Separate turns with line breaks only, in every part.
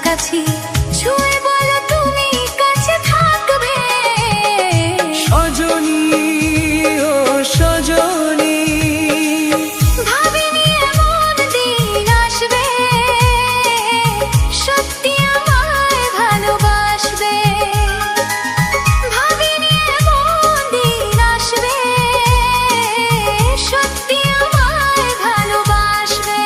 কাছাকাছি, ছুঁয়ে বলো তুমি কাছে থাকবে।
সজনী ও সজনী,
ভাবিনি এমন দিন আসবে, সত্যি আমায় ভালোবাসবে। ভাবিনি এমন দিন আসবে, সত্যি আমায় ভালোবাসবে।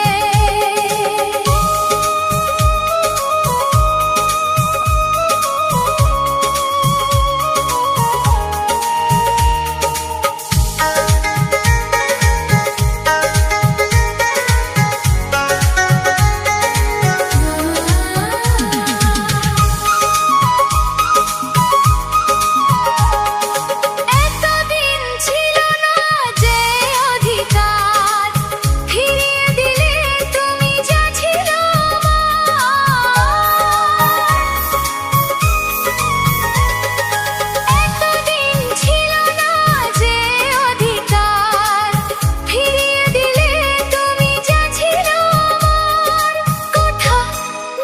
এতদিন ছিল না যে অধিকার, ফিরিয়ে দিলে তুমি যা ছিল আমার। এতদিন ছিল না যে অধিকার, ফিরিয়ে দিলে তুমি যা ছিল আমার। কথা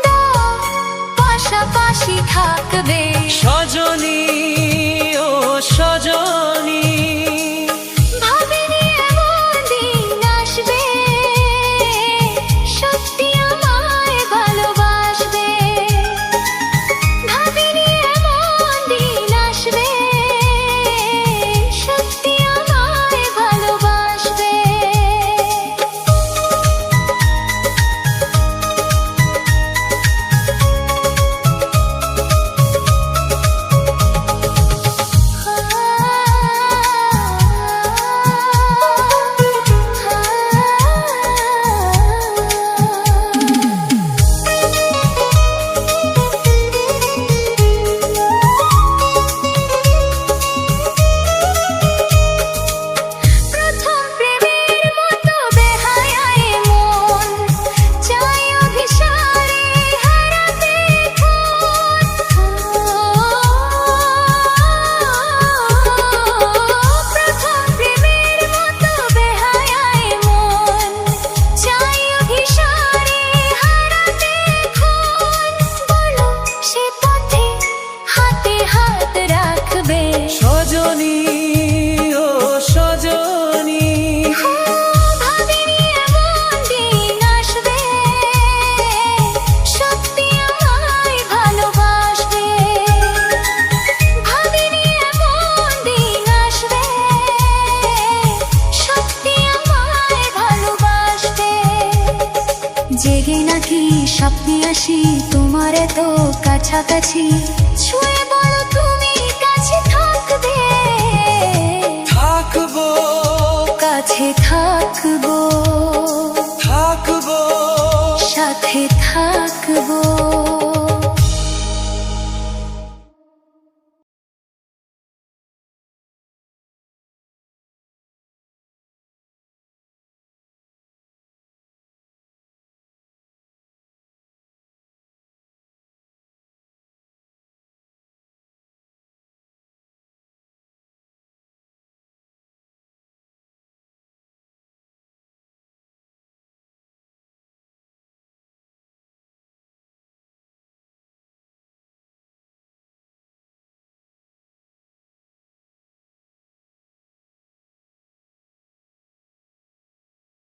দাও পাশাপাশি থাকবে।
সজনী ও সজনী,
ভাবিনি এমন দিন আসবে, সত্যি আমায় ভালোবাসবে। ভাবিনি এমন দিন আসবে, সত্যি আমায় ভালোবাসবে। প্রথম প্রেমের মতো বেহায়ায় মন, চাই অভিসারে হারাতে ক্ষণ। প্রথম প্রেমের মতো বেহায়ায় মন, চাই অভিসারে হারাতে ক্ষণ। বলো সে পথে হাতে হাত রাখবে।
সজনী ও সজনী,
ভাবিনি এমন দিন আসবে, সত্যি আমায় ভালোবাসবে। ভাবিনি এমন দিন আসবে, সত্যি আমায় ভালোবাসবে। জেগে নাকি স্বপ্নে আসি তোমার এত কাছাকাছি, ছুঁয়ে বলো তুমি কাছে থাকবে।
থাকবো
কাছে থাকবে।